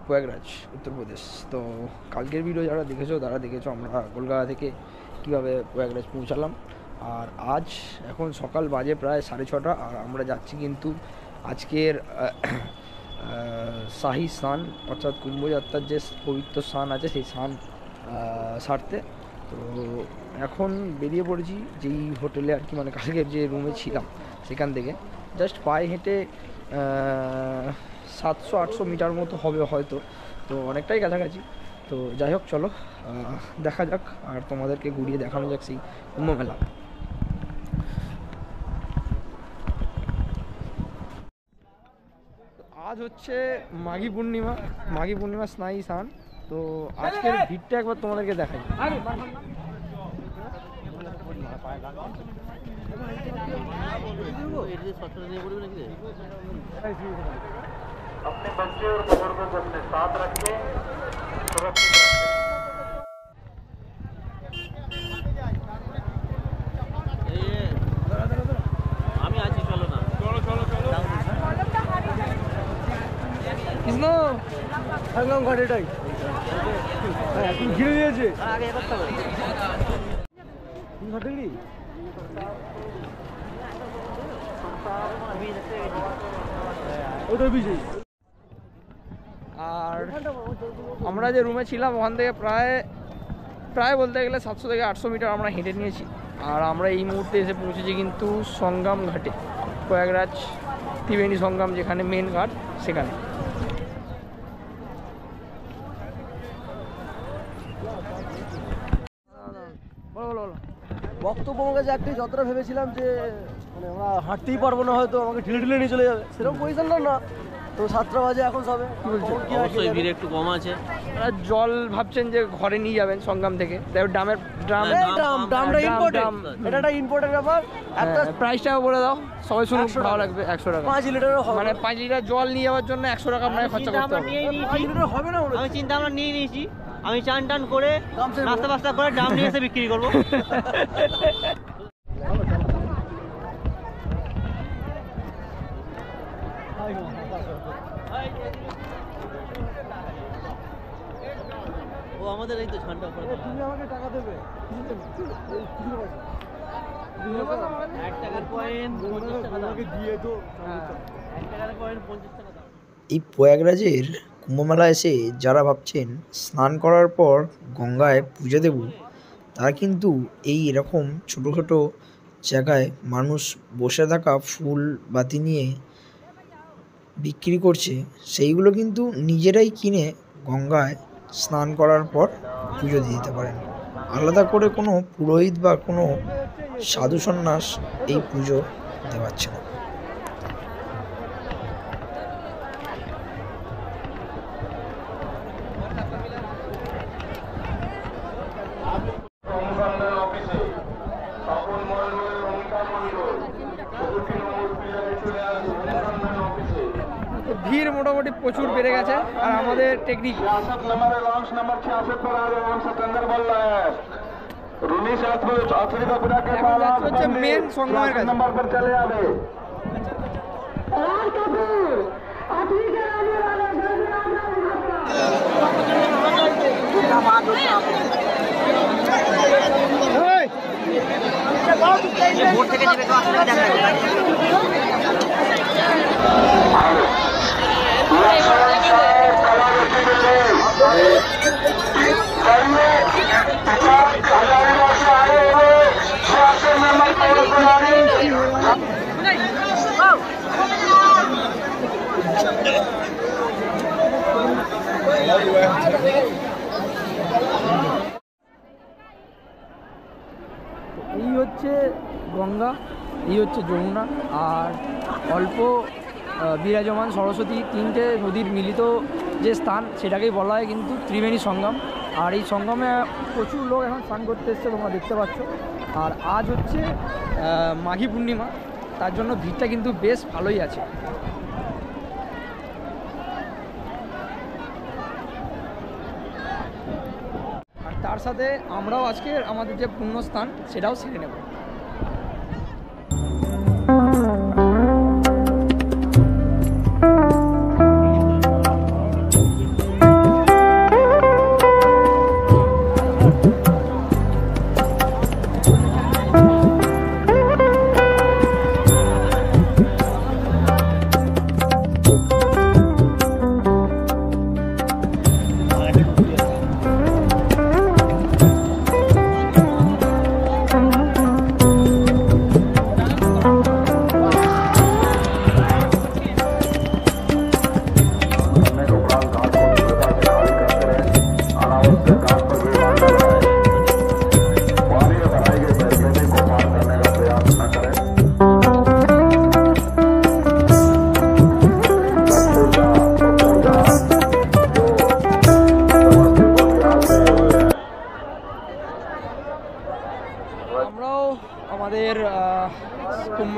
প্রয়াগরাজ উত্তরপ্রদেশ। তো কালকের ভিডিও যারা দেখেছো আমরা কলকাতা থেকে কীভাবে প্রয়াগরাজ পৌঁছালাম। আর আজ এখন সকাল বাজে প্রায় 6:30 আর আমরা যাচ্ছি কিন্তু আজকের শাহী স্নান অর্থাৎ কুম্ভযাত্রার যে পবিত্র স্নান আছে সেই স্নান সারতে। তো এখন বেরিয়ে পড়েছি যেই হোটেলে আর কি, মানে কালকের যে রুমে ছিলাম সেখান থেকে জাস্ট পায়ে হেঁটে 700-800 মিটার মতো হবে হয়তো, তো অনেকটাই কাছাকাছি। তো যাই হোক, চলো দেখা যাক আর তোমাদেরকে ঘুরিয়ে দেখানো যাক সেই কুম্ভ মেলা। আজ হচ্ছে মাঘী পূর্ণিমা স্নায়ী স্নান। তো আজকের ভিড়টা একবার তোমাদেরকে দেখাই। अपने बच्चे और बुजुर्गों को अपने साथ रखें, सुरक्षित रखें। আমি আছি, চলো না, চলো কৃষ্ণ থাকলাম ঘাটেটাই এখন ঘিরে দিয়েছে আগে করতে হবে ঘাটেলি। আর আমরা যে রুমে ছিলাম ওখান থেকে প্রায় বলতে গেলে 700 থেকে 800 মিটার আমরা হেঁটে নিয়েছি। আর আমরা এই মুহূর্তে এসে পৌঁছেছি কিন্তু সঙ্গম ঘাটে, প্রয়াগরাজ ত্রিবেণী সঙ্গম যেখানে মেন ঘাট সেখানে। বক্তব্য আমার কাছে একটাই, যতটা ভেবেছিলাম যে মানে আমরা হাঁটতেই পারবো না, হয়তো আমাকে ঠেলে নিয়ে চলে যাবে, সেরকম পজিশন না। তো 7টা বাজে এখন সবে, অবশ্যই ভিড় একটু কম আছে। জল ভাবছেন যে ঘরে নিয়ে যাবেন সঙ্গম থেকে, ড্রামটা ইম্পোর্টের ব্যাপার। একটা প্রাইসটাও বলে দাও, সবাই শুনুক, ভালো লাগবে। 100 টাকা 5 লিটার, মানে 5 লিটার জল নিয়ে যাওয়ার জন্য 100 টাকা আপনাকে খরচা করতে হবে। হবে না, আমি চিন্তা আমরা নিয়ে নিয়েছি, আমি চান করে নাস্তা করে ড্রাম নিয়ে এসে বিক্রি করবো। ও আমাদের এই তো ঠান্ডা পড়ে, তুমি আমাকে টাকা দেবে 1 টাকার কয়েন 50 টাকা দাও, দিয়ে তো 1 টাকার কয়েন 50 টাকা দাও। এই প্রয়াগরাজের কুম্ভমেলা এসে যারা ভাবছেন স্নান করার পর গঙ্গায় পুজো দেব, তারা কিন্তু এরকম ছোটো ছোটো জায়গায় মানুষ বসে থাকা ফুল বাতি নিয়ে বিক্রি করছে, সেইগুলো কিন্তু নিজেরাই কিনে গঙ্গায় স্নান করার পর পুজো দিয়ে দিতে পারেন। আলাদা করে কোনো পুরোহিত বা কোনো সাধু সন্ন্যাস এই পুজো দেওয়াচ্ছে না। ভিড় মোটামুটি প্রচুর বেড়ে গেছে। আর আমাদের টেকনিক হচ্ছে মেন সঙ্গমের কাছে। এই হচ্ছে গঙ্গা, এই হচ্ছে যমুনা, আর অল্প বিরাজমান সরস্বতী, 3টে নদীর মিলিত যে স্থান সেটাকেই বলা হয় কিন্তু ত্রিবেণী সঙ্গম। আর এই সঙ্গমে প্রচুর লোক এখন স্নান করতে এসছে, তোমরা দেখতে পাচ্ছ। আর আজ হচ্ছে মাঘী পূর্ণিমা, তার জন্য ভিড়টা কিন্তু বেশ ভালোই আছে। আর তার সাথে আমরাও আজকে আমাদের যে পুণ্যস্থান সেটাও সেরে নেব। আমাদের কুম্ভ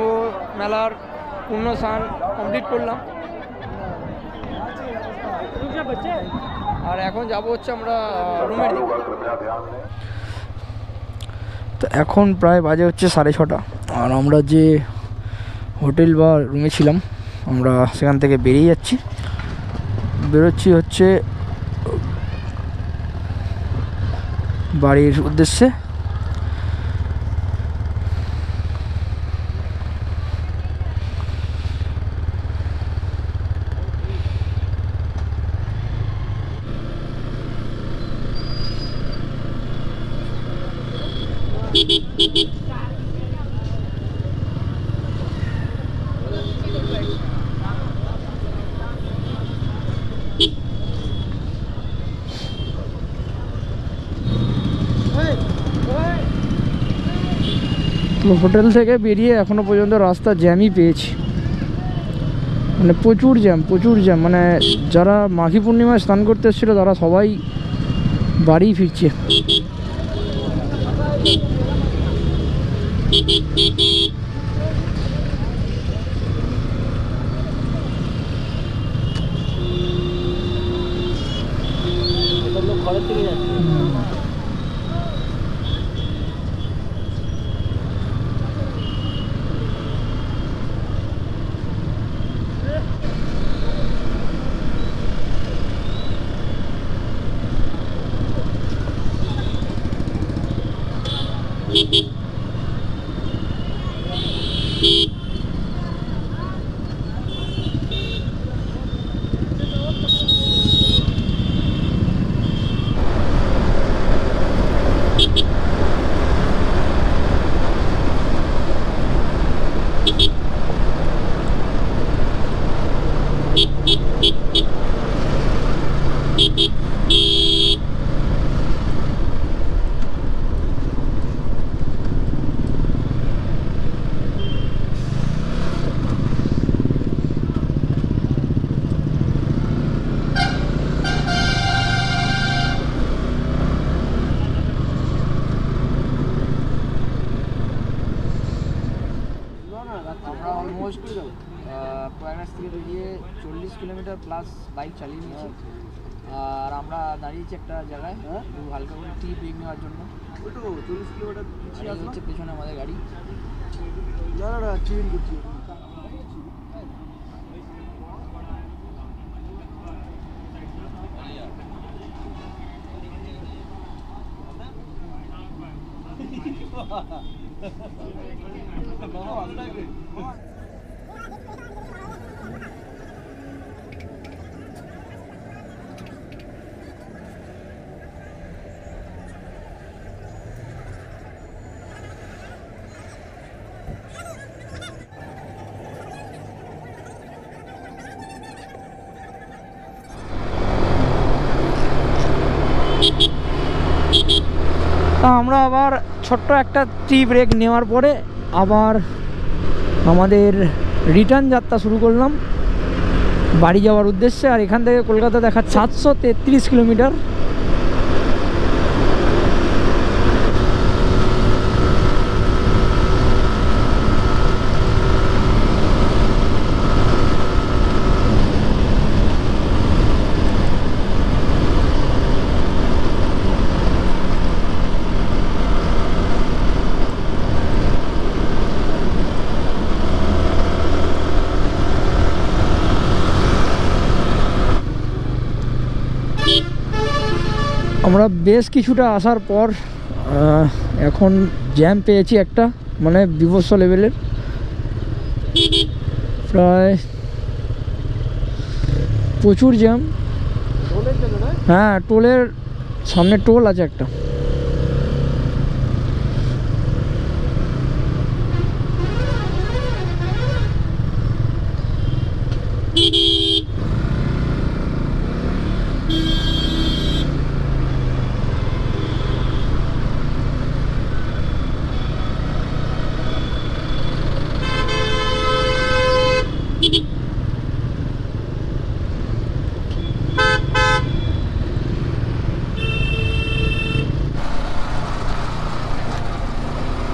মেলার পূর্ণ স্নান কমপ্লিট করলাম, আর এখন যাব হচ্ছে আমরা রুমের দিকে। তো এখন প্রায় বাজে হচ্ছে 6:30, আর আমরা যে হোটেল বা রুমে ছিলাম আমরা সেখান থেকে বেরোচ্ছি হচ্ছে বাড়ির উদ্দেশ্যে। তো হোটেল থেকে বেরিয়ে এখনো পর্যন্ত রাস্তা জ্যামই পেয়েছি, মানে প্রচুর জ্যাম, মানে যারা মাঘী পূর্ণিমায় স্নান করতে এসেছিলো তারা সবাই বাড়ি ফিরছে। ঘরের থেকে যাচ্ছে। আমরা অলমোস্ট প্রয়াগরাজ থেকে বেরিয়ে 40 কিলোমিটার প্লাস বাইক চালিয়ে নিয়েছি, আর আমরা দাঁড়িয়েছি একটা জায়গায় একটু হালকা করে টি ব্রেক নেওয়ার জন্য। 40 কিলোমিটার হচ্ছে পেছনে আমাদের গাড়ি। তা আমরা আবার ছোট্ট একটা টি ব্রেক নেওয়ার পরে আবার আমাদের রিটার্ন যাত্রা শুরু করলাম বাড়ি যাওয়ার উদ্দেশ্যে। আর এখান থেকে কলকাতা দেখা 733 কিলোমিটার। আমরা বেশ কিছুটা আসার পর এখন জ্যাম পেয়েছি একটা, মানে বিভৎস লেভেলের। প্রায় প্রচুর জ্যাম। হ্যাঁ, টোলের সামনে টোল আছে একটা।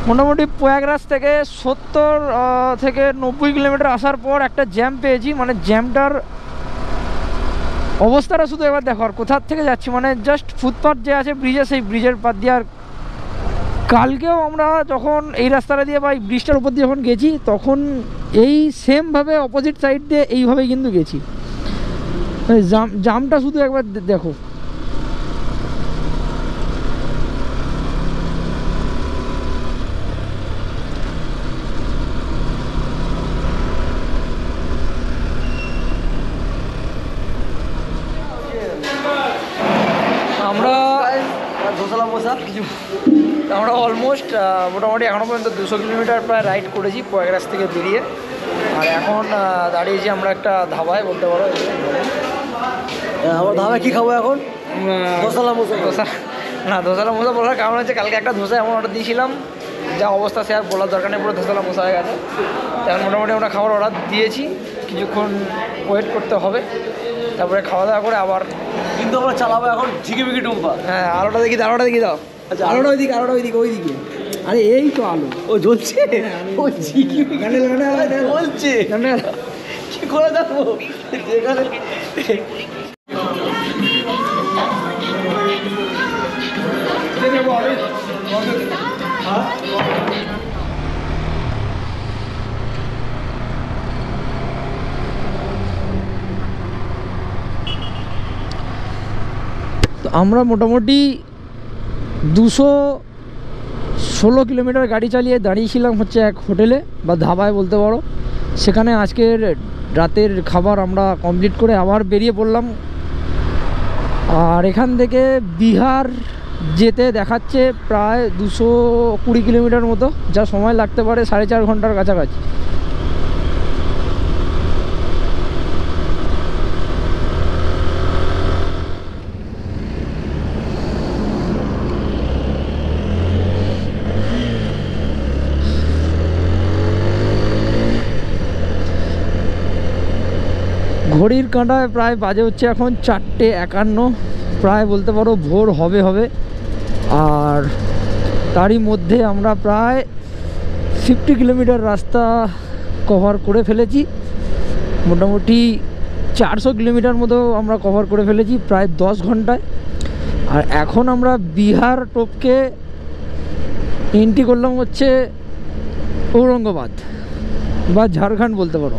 মোটামুটি প্রয়াগরাজ থেকে 70 থেকে 90 কিলোমিটার আসার পর একটা জ্যাম পেয়েছি। মানে জ্যামটার অবস্থাটা শুধু এবার দেখো, আর কোথার থেকে যাচ্ছি, মানে জাস্ট ফুটপাথ যে আছে ব্রিজে, সেই ব্রিজের পাত দিয়ে। আর কালকেও আমরা যখন এই রাস্তাটা দিয়ে বা এই ব্রিজটার উপর দিয়ে যখন গেছি, তখন এই সেমভাবে অপোজিট সাইড দিয়ে এইভাবেই কিন্তু গেছি। জামটা শুধু একবার দেখো। আমরা অলমোস্ট মোটামুটি এখনও পর্যন্ত 200 কিলোমিটার প্রায় রাইড করেছি প্রয়াগরাজ থেকে বেরিয়ে। আর এখন দাঁড়িয়েছি আমরা একটা ধাবায়, বলতে পারো। আমার ধাবায় কী খাবো এখন? ধোসা না, ধোসালা মোসা বলার কারণ হচ্ছে কালকে একটা ধোসা এমন অর্ডার দিয়েছিলাম, যা অবস্থা সে আর বলার দরকার নেই, পুরো ধোসালা মোসা হয়ে গেছে। এখন মোটামুটি আমরা খাবার অর্ডার দিয়েছি, কিছুক্ষণ ওয়েট করতে হবে, তারপরে খাওয়া দাওয়া করে আবার কিন্তু আমরা চালাবো এখন ঝিকিমিকি টুম্পা। হ্যাঁ, আলোটা দেখি দাও। আচ্ছা, আলোটা ওইদিকে। আরে এই তো আলো, ও জ্বলছে, ও ঝিকিমিকি বলছে, কি করে যাবো যেখানে। তো আমরা মোটামুটি 216 কিলোমিটার গাড়ি চালিয়ে দাঁড়িয়েছিলাম হচ্ছে এক হোটেলে বা ধাবায় বলতে পারো। সেখানে আজকের রাতের খাবার আমরা কমপ্লিট করে আবার বেরিয়ে পড়লাম। আর এখান থেকে বিহার যেতে দেখাচ্ছে প্রায় 220 কিলোমিটার মতো, যা সময় লাগতে পারে 4.5 ঘন্টার কাছাকাছি। ঘড়ির কাঁটায় প্রায় বাজে হচ্ছে এখন 4:51, প্রায় বলতে পারো ভোর হবে। আর তারই মধ্যে আমরা প্রায় 50 কিলোমিটার রাস্তা কভার করে ফেলেছি। মোটামুটি 400 কিলোমিটার মতো আমরা কভার করে ফেলেছি প্রায় 10 ঘন্টায়। আর এখন আমরা বিহার টপকে এন্ট্রি করলাম হচ্ছে ঔরঙ্গাবাদ বা ঝাড়খণ্ড বলতে পারো।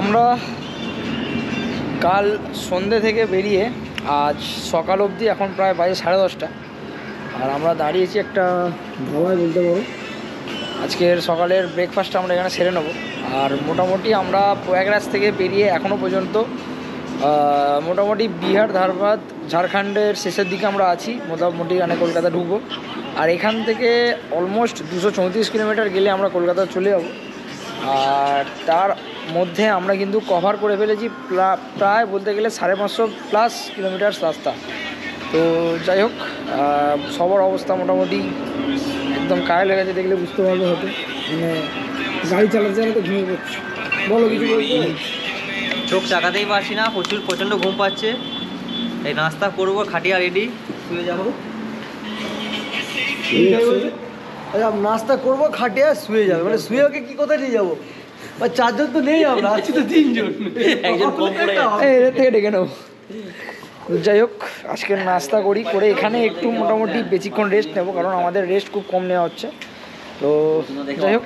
আমরা কাল সন্ধ্যে থেকে বেরিয়ে আজ সকাল অবধি এখন প্রায় বাজে 10:30। আর আমরা দাঁড়িয়েছি একটা ধাবায় বলতে পারো। আজকের সকালের ব্রেকফাস্টটা আমরা এখানে সেরে নেবো। আর মোটামুটি আমরা প্রয়াগরাজ থেকে বেরিয়ে এখনও পর্যন্ত মোটামুটি বিহার ধারবাদ ঝাড়খণ্ডের শেষের দিকে আমরা আছি, মোটামুটি এখানে কলকাতা ঢুকবো। আর এখান থেকে অলমোস্ট 234 কিলোমিটার গেলে আমরা কলকাতা চলে যাবো। আর তার মধ্যে আমরা কিন্তু কভার করে ফেলেছি প্রায় বলতে গেলে 550+ কিলোমিটার রাস্তা। তো যাই হোক, সবার অবস্থা মোটামুটি একদম কায়ে লেগেছে, দেখলে বুঝতে পারবে হয়তো। মানে গাড়ি চালাতে চালাতে ঘুমিয়ে পড়ছে। বলো কিছু বলতে? চোখ চাকাতেই পারছি না, প্রচণ্ড ঘুম পাচ্ছে। এই নাস্তা করবো, খাটিয়া রেডি, শুয়ে যাবো। আচ্ছা, নাস্তা করবো, খাটিয়া শুয়ে যাবে, মানে শুয়ে ওকে কি কোথায় নিয়ে যাবো? বা 4 জন তো নেই, আমরা আছি তো 3 জন, একজন কম পড়ে এর থেকে ডেকে নেবো। যাই হোক, আজকের নাস্তা করে এখানে একটু মোটামুটি বেশিক্ষণ রেস্ট নেবো, কারণ আমাদের রেস্ট খুব কম নেওয়া হচ্ছে। তো যাই হোক,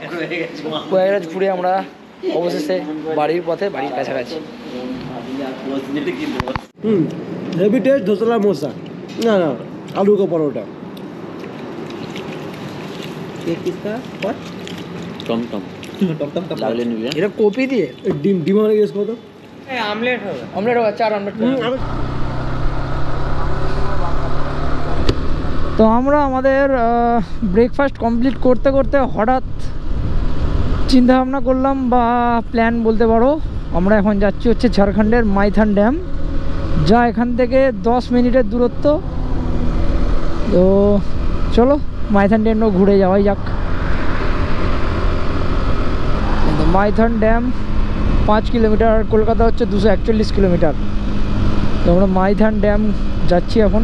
প্রয়াগরাজ ঘুরে আমরা অবশেষে বাড়ির পথে, বাড়ির কাছাকাছি। हेवी टेस्ट धोसला मोसा ना ना आलू का परोठा ये किसका व्हाट टम टम लागले नहीं এটা কপি দিয়ে डिम डिम वाला गेस करो तो অমলেট হবে 4 অমলেট তো আমরা আমাদের ব্রেকফাস্ট কমপ্লিট করতে করতে হঠাৎ চিন্তা ভাবনা করলাম বা প্ল্যান বলতে পারো আমরা এখন যাচ্ছি হচ্ছে ঝাড়খণ্ডের মাইথন ড্যাম যা এখান থেকে 10 মিনিটের দূরত্ব তো চলো মাইথন ড্যামও ঘুরে যাওয়াই যাক মাইথন ড্যাম 5 কিলোমিটার আর কলকাতা হচ্ছে 241 কিলোমিটার তো আমরা মাইথন ড্যাম যাচ্ছি এখন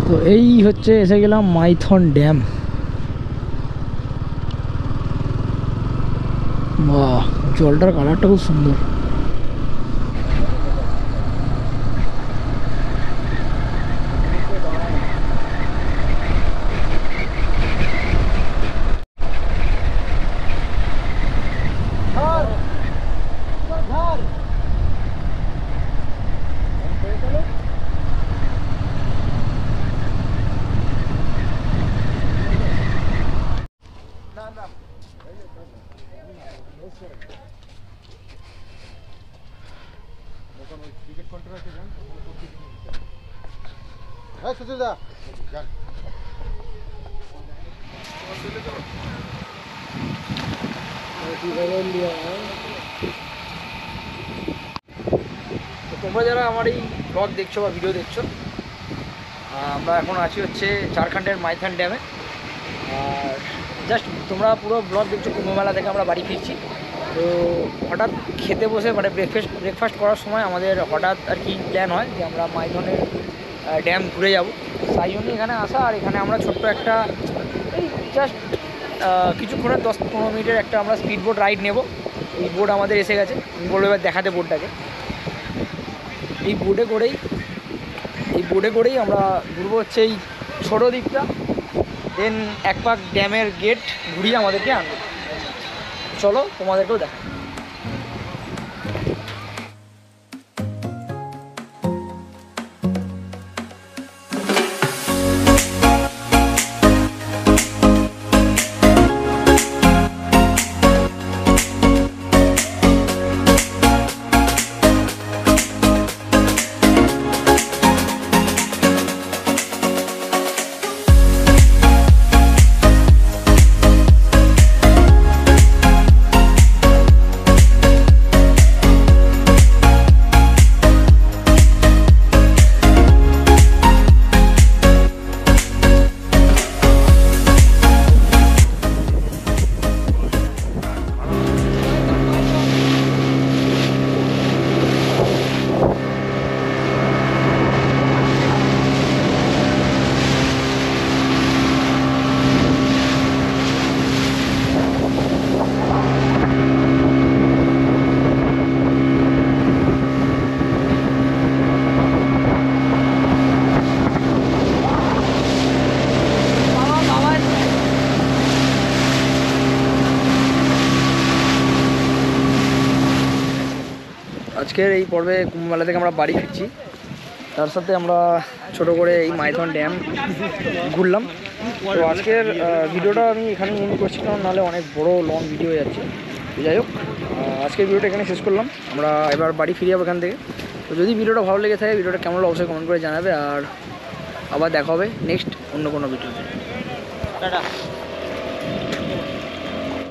তো এই হচ্ছে এসে গেলাম মাইথন ড্যাম বাহ জলটার কালারটা খুব সুন্দর তোমরা যারা আমার এই ব্লগ দেখছো বা ভিডিও দেখছো আমরা এখন আছি হচ্ছে ঝাড়খণ্ডের মাইথন ড্যামে আর জাস্ট তোমরা পুরো ব্লগ দেখছো কুম্ভমেলা থেকে আমরা বাড়ি ফিরছি তো হঠাৎ খেতে বসে মানে ব্রেকফাস্ট করার সময় আমাদের হঠাৎ আর কি প্ল্যান হয় যে আমরা মাইথনের ড্যাম ঘুরে যাব তাই জন্য এখানে আসা আর এখানে আমরা ছোট্ট একটা এই জাস্ট কিছুক্ষণের 10-15 মিনিটের একটা আমরা স্পিড বোট রাইড নেব এই বোট আমাদের এসে গেছে বলবো এবার দেখাতে বোটটাকে এই বোটে করেই আমরা ঘুরবো হচ্ছে এই ছোটো দ্বীপটা দেন এক পাক ড্যামের গেট ঘুরিয়ে আমাদেরকে আনবে চলো তোমাদেরকেও দেখা আজকের এই পর্বে কুম্ভমেলা থেকে আমরা বাড়ি ফিরছি তার সাথে আমরা ছোট করে এই মাইথন ড্যাম ঘুরলাম তো আজকের ভিডিওটা আমি এখানেই এন্ড করছি কারণ নাহলে অনেক বড় লং ভিডিও হয়ে যাচ্ছে যাই হোক আজকের ভিডিওটা এখানে শেষ করলাম আমরা এবার বাড়ি ফিরে যাবো এখান থেকে তো যদি ভিডিওটা ভালো লেগে থাকে ভিডিওটা কেমন হলো অবশ্যই কমেন্ট করে জানাবে আর আবার দেখা হবে নেক্সট অন্য কোনো ভিডিওতে টাটা